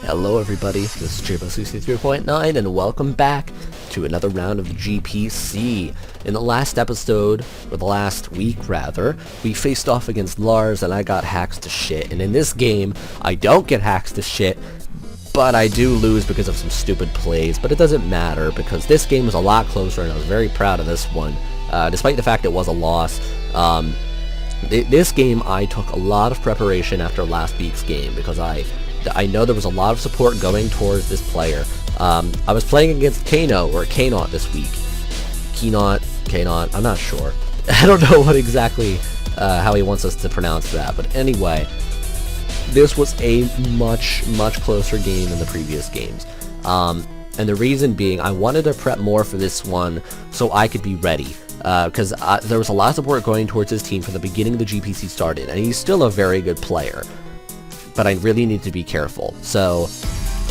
Hello everybody, this is GPC 3.9 and welcome back to another round of GPC. In the last episode, or the last week rather, we faced off against Lars and I got hacks to shit. And in this game, I don't get hacks to shit, but I do lose because of some stupid plays. But it doesn't matter because this game was a lot closer and I was very proud of this one. Despite the fact it was a loss, this game I took a lot of preparation after last week's game because I know there was a lot of support going towards this player. I was playing against Keyno, or Keyno this week. Keyno, I'm not sure. I don't know what exactly, how he wants us to pronounce that, but anyway, this was a much closer game than the previous games. And the reason being, I wanted to prep more for this one so I could be ready. Because there was a lot of support going towards his team from the beginning the GPC started, and he's still a very good player. But I really need to be careful. So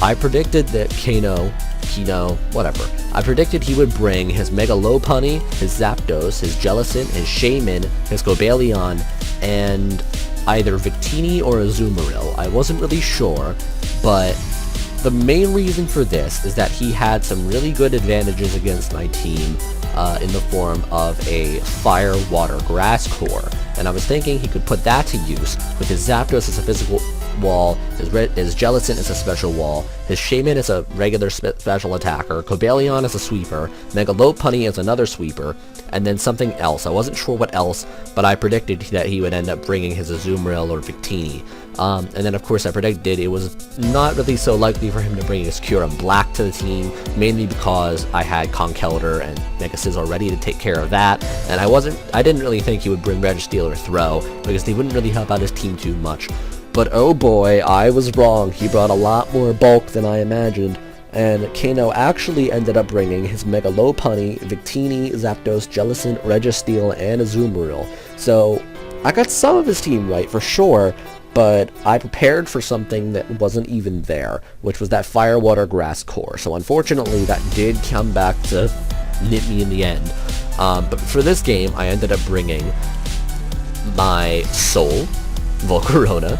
I predicted that Keyno, whatever. I predicted he would bring his Mega Lopunny, his Zapdos, his Jellicent, his Shaman, his Cobalion, and either Victini or a Azumarill. I wasn't really sure, but the main reason for this is that he had some really good advantages against my team in the form of a Fire, Water, Grass core. And I was thinking he could put that to use with his Zapdos as a physical wall, his Jellicent is a special wall, his Shaman is a regular special attacker, Cobalion is a sweeper, Mega Lopunny is another sweeper, and then something else. I wasn't sure what else, but I predicted that he would end up bringing his Azumarill or Victini. And then of course I predicted it was not really so likely for him to bring his Kyurem Black to the team, mainly because I had Conkeldurr and Mega Scizor ready to take care of that, and I didn't really think he would bring Registeel or Throw, because they wouldn't really help out his team too much. But oh boy, I was wrong. He brought a lot more bulk than I imagined, and Keyno actually ended up bringing his Mega Lopunny, Victini, Zapdos, Jellicent, Registeel, and Azumarill. So I got some of his team right for sure, but I prepared for something that wasn't even there, which was that Fire, Water, Grass core. So unfortunately, that did come back to nip me in the end. But for this game, I ended up bringing my Soul, Volcarona.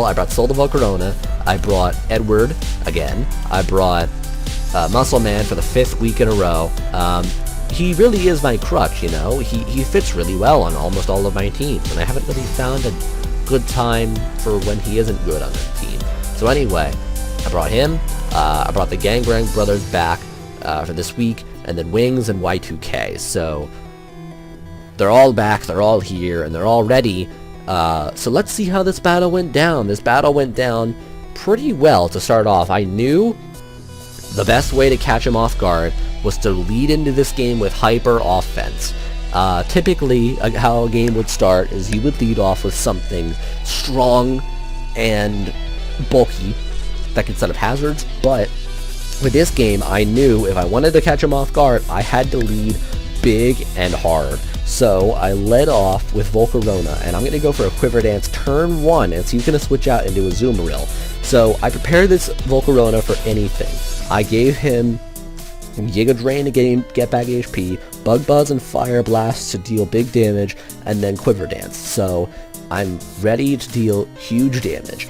I brought Soul to Volcarona. I brought Edward again. I brought Muscle Man for the 5th week in a row. He really is my crutch, you know. He fits really well on almost all of my teams, and I haven't really found a good time for when he isn't good on that team. So anyway, I brought him. I brought the Gangrang brothers back for this week, and then Wings and Y2K. So they're all back, they're all here, and they're all ready. So let's see how this battle went down. This battle went down pretty well to start off. I knew the best way to catch him off guard was to lead into this game with hyper offense. Typically, how a game would start is he would lead off with something strong and bulky that could set up hazards, but with this game, I knew if I wanted to catch him off guard, I had to lead big and hard. So I led off with Volcarona, and I'm going to go for a Quiver Dance turn 1, and so he's going to switch out into Azumarill. So I prepared this Volcarona for anything. I gave him Giga Drain to get back HP, Bug Buzz and Fire Blast to deal big damage, and then Quiver Dance. So I'm ready to deal huge damage.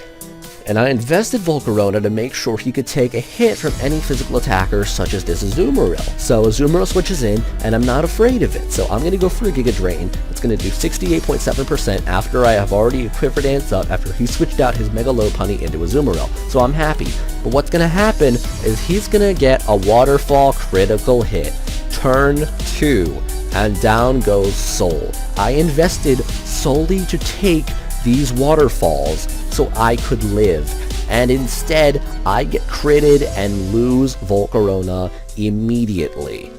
And I invested Volcarona to make sure he could take a hit from any physical attacker such as this Azumarill. So Azumarill switches in, and I'm not afraid of it. So I'm going to go for a Giga Drain. It's going to do 68.7% after I have already Quiver Dance up after he switched out his Mega Lopunny into Azumarill. So I'm happy. But what's going to happen is he's going to get a Waterfall critical hit. Turn 2, and down goes Soul. I invested solely to take these waterfalls so I could live, and instead I get critted and lose Volcarona immediately.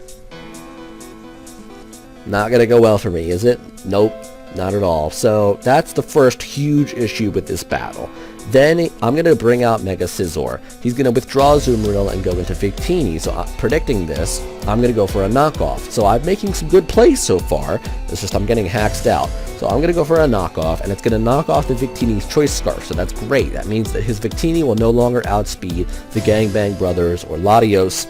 Not gonna go well for me, is it? Nope, not at all. So that's the first huge issue with this battle. Then I'm going to bring out Mega Scizor. He's going to withdraw Azumarill and go into Victini. So predicting this, I'm going to go for a knockoff. So I'm making some good plays so far. It's just I'm getting haxed out. So I'm going to go for a knockoff, and it's going to knock off the Victini's Choice Scarf. So that's great. That means that his Victini will no longer outspeed the Gangbang Brothers or Latios.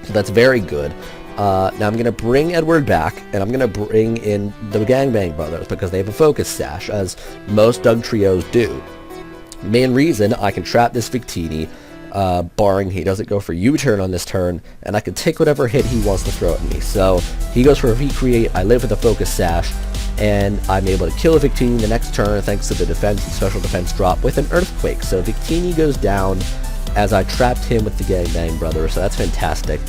So that's very good. Now I'm going to bring Edward back, and I'm going to bring in the Gangbang Brothers because they have a Focus Sash, as most Doug Trios do. Main reason I can trap this Victini barring he doesn't go for U-turn on this turn, and I can take whatever hit he wants to throw at me. So he goes for a Recreate, I live with a Focus Sash, and I'm able to kill Victini the next turn thanks to the defense and special defense drop with an Earthquake. So Victini goes down as I trapped him with the Gangbang Brothers, so that's fantastic.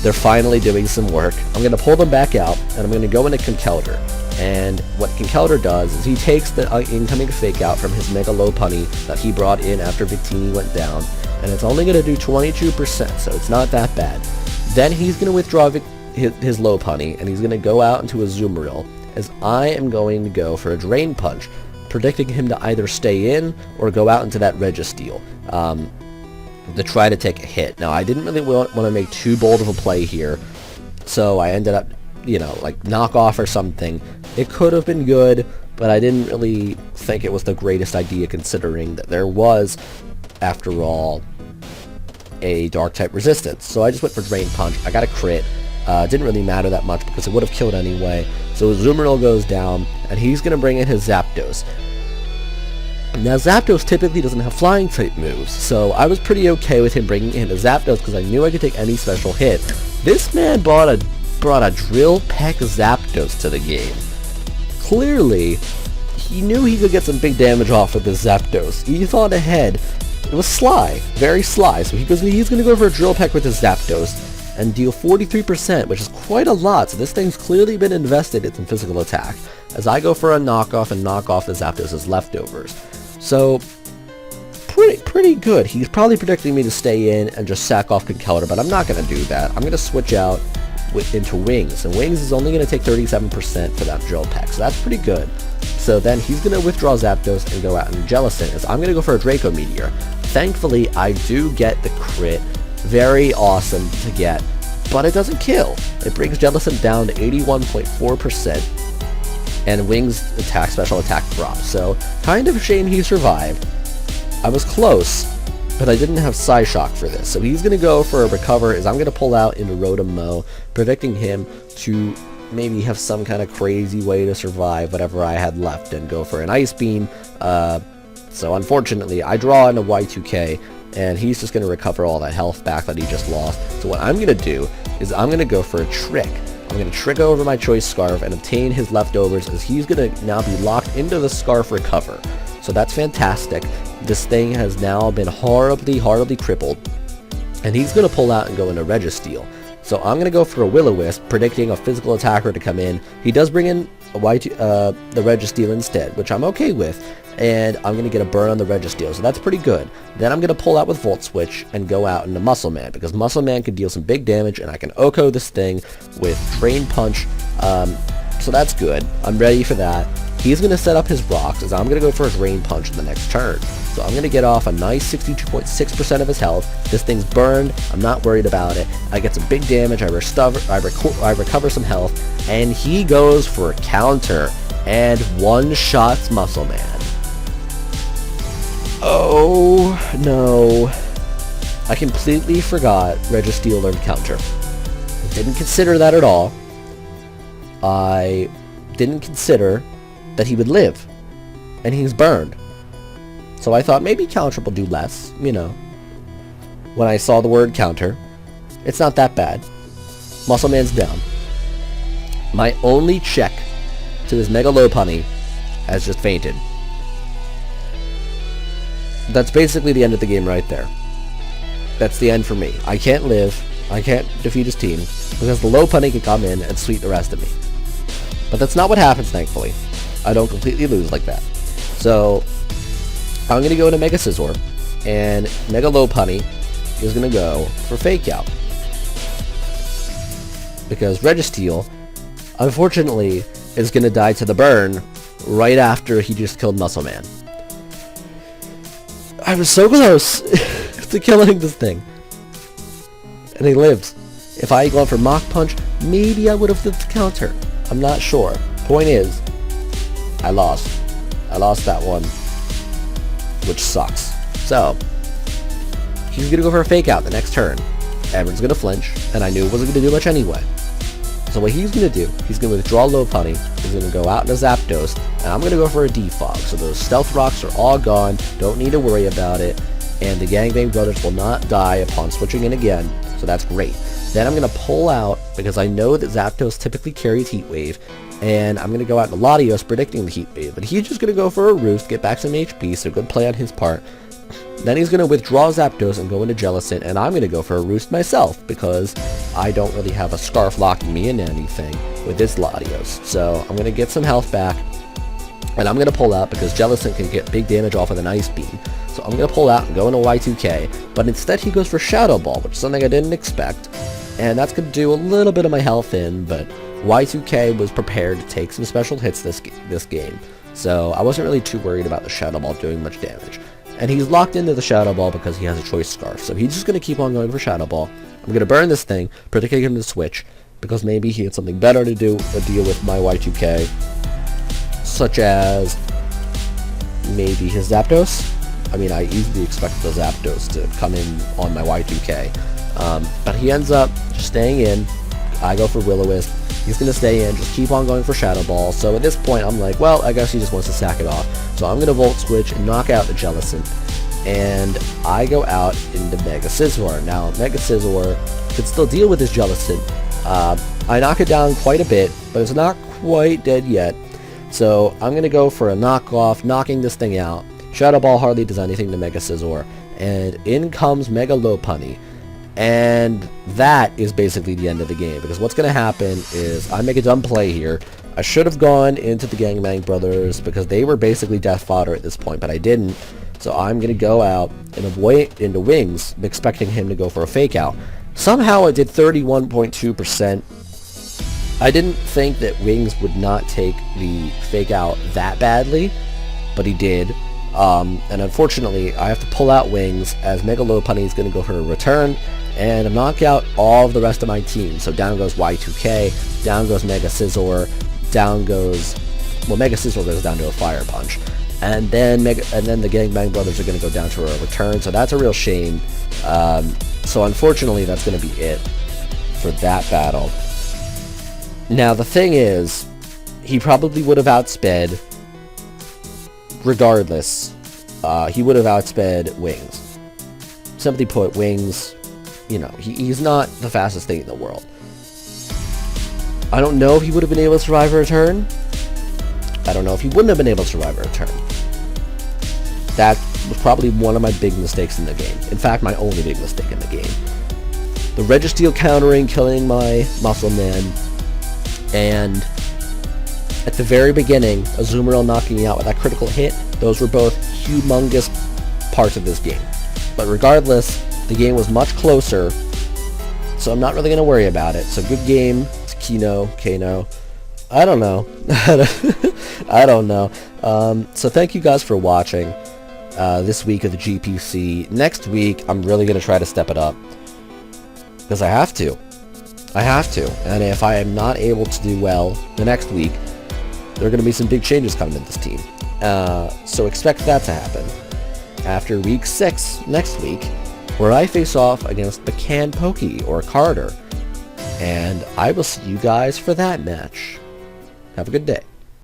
They're finally doing some work. I'm going to pull them back out, and I'm going to go into Conkeldurr. And what Conkeldurr does is he takes the incoming Fake Out from his Mega Lopunny that he brought in after Victini went down, and it's only going to do 22%, so it's not that bad. Then he's going to withdraw his Lopunny, and he's going to go out into a Azumarill, as I am going to go for a Drain Punch, predicting him to either stay in or go out into that Registeel to try to take a hit. Now, I didn't really want to make too bold of a play here, so I ended up, like knock off or something. It could have been good, but I didn't really think it was the greatest idea considering that there was, after all, a Dark-type resistance. So I just went for Drain Punch. I got a crit. Didn't really matter that much because it would have killed anyway. So Azumarill goes down, and he's going to bring in his Zapdos. Now, Zapdos typically doesn't have flying-type moves, so I was pretty okay with him bringing in a Zapdos because I knew I could take any special hit. This man brought a Drill Peck Zapdos to the game. Clearly, he knew he could get some big damage off with this Zapdos. He thought ahead. It was sly, very sly, so he's going to go for a Drill Peck with his Zapdos and deal 43%, which is quite a lot, so this thing's clearly been invested in some physical attack, as I go for a knockoff and knock off the Zapdos' leftovers. So, pretty good. He's probably predicting me to stay in and just sack off Conkeldurr, but I'm not going to do that. I'm going to switch out into Wings, and Wings is only going to take 37% for that Drill Peck, so that's pretty good. So then he's going to withdraw Zapdos and go out and Jellicent, as I'm going to go for a Draco Meteor. Thankfully, I do get the crit. Very awesome to get, but it doesn't kill. It brings Jellicent down to 81.4%, and Wings special attack drops. So, kind of a shame he survived. I was close, but I didn't have Psyshock for this. So he's going to go for a Recover, as I'm going to pull out into Rotom-Mow, predicting him to maybe have some kind of crazy way to survive whatever I had left and go for an Ice Beam. So unfortunately, I draw into Y2K, and he's just going to recover all that health back that he just lost. So what I'm going to do is I'm going to go for a Trick. I'm going to Trick over my Choice Scarf and obtain his leftovers, as he's going to now be locked into the Scarf Recover. So that's fantastic. This thing has now been horribly crippled, and he's going to pull out and go into Registeel. So I'm going to go for a Will-O-Wisp, predicting a physical attacker to come in. He does bring in the Registeel instead, which I'm okay with, and I'm going to get a burn on the Registeel, so that's pretty good. Then I'm going to pull out with Volt Switch and go out into Muscle Man, because Muscle Man can deal some big damage, and I can Oko this thing with Drain Punch, so that's good. I'm ready for that. He's going to set up his rocks, as I'm going to go for a Drain Punch in the next turn. So I'm going to get off a nice 62.6% of his health. This thing's burned. I'm not worried about it. I get some big damage. I recover some health. And he goes for a counter and one-shots Muscle Man. Oh, no. I completely forgot Registeel learned counter. Didn't consider that at all. I didn't consider that he would live, and he's burned. So I thought maybe counter will do less, When I saw the word counter, it's not that bad. Muscle Man's down. My only check to his Mega Lopunny has just fainted. That's basically the end of the game right there. That's the end for me. I can't live. I can't defeat his team, because the Lopunny can come in and sweep the rest of me. But that's not what happens, thankfully. I don't completely lose like that. So, I'm going to go into Mega Scizor, and Mega Lopunny is going to go for Fake Out. Because Registeel, unfortunately, is going to die to the burn right after he just killed Muscle Man. I was so close to killing this thing. And he lives. If I had gone for Mach Punch, maybe I would have lived the counter. I'm not sure. Point is, I lost. I lost that one, which sucks. So, he's going to go for a Fake Out the next turn. Everyone's going to flinch, and I knew it wasn't going to do much anyway. So what he's going to do, he's going to withdraw Lopunny, he's going to go out into Zapdos, and I'm going to go for a Defog. So those Stealth Rocks are all gone, don't need to worry about it, and the Gangbang Brothers will not die upon switching in again, so that's great. Then I'm going to pull out, because I know that Zapdos typically carries Heat Wave, and I'm going to go out to Latios predicting the Heat Wave, but he's just going to go for a Roost, get back some HP, so good play on his part. Then he's going to withdraw Zapdos and go into Jellicent, and I'm going to go for a Roost myself, because I don't really have a Scarf locking me into anything with this Latios. So I'm going to get some health back, and I'm going to pull out, because Jellicent can get big damage off of an Ice Beam. So I'm going to pull out and go into Y2K, but instead he goes for Shadow Ball, which is something I didn't expect, and that's going to do a little bit of my health in, but Y2K was prepared to take some special hits this game, so I wasn't really too worried about the Shadow Ball doing much damage. And he's locked into the Shadow Ball because he has a Choice Scarf, so he's just going to keep on going for Shadow Ball. I'm going to burn this thing, predicting him to switch, because maybe he had something better to do or deal with my Y2K, such as maybe his Zapdos. I mean, I easily expected the Zapdos to come in on my Y2K, but he ends up just staying in. I go for Will-O-Wisp. He's going to stay in, just keep on going for Shadow Ball. So at this point, I'm like, well, I guess he just wants to sack it off. So I'm going to Volt Switch and knock out the Jellicent. And I go out into Mega Scizor. Now, Mega Scizor can still deal with this Jellicent. I knock it down quite a bit, but it's not quite dead yet. So I'm going to go for a knockoff, knocking this thing out. Shadow Ball hardly does anything to Mega Scizor. And in comes Mega Lopunny. And that is basically the end of the game, because what's going to happen is I make a dumb play here. I should have gone into the Gangbang Brothers because they were basically death fodder at this point, but I didn't. So I'm going to go out and avoid into Wings, expecting him to go for a Fake Out. Somehow I did 31.2%. I didn't think that Wings would not take the Fake Out that badly, but he did. And unfortunately, I have to pull out Wings as Mega Lopunny is going to go for a return and knock out all of the rest of my team. So down goes Y2K, down goes Mega Scizor, down goes, well, Mega Scizor goes down to a Fire Punch, and then the Gangbang Brothers are going to go down to a return. So that's a real shame. So unfortunately, that's going to be it for that battle. Now the thing is, he probably would have outsped. Regardless, he would have outsped Wings. Simply put, Wings, you know, he's not the fastest thing in the world. I don't know if he would have been able to survive a return. I don't know if he wouldn't have been able to survive a return. That was probably one of my big mistakes in the game. In fact, my only big mistake in the game. The Registeel countering, killing my Muscle Man, and at the very beginning, Azumarill knocking me out with that critical hit, those were both humongous parts of this game. But regardless, the game was much closer, so I'm not really going to worry about it. So good game to Keyno. I don't know. I don't know. So thank you guys for watching this week of the GPC. Next week, I'm really going to try to step it up, because I have to. And if I am not able to do well the next week, there are going to be some big changes coming in this team. So expect that to happen after week 6 next week, where I face off against Pokey or Carter. And I will see you guys for that match. Have a good day.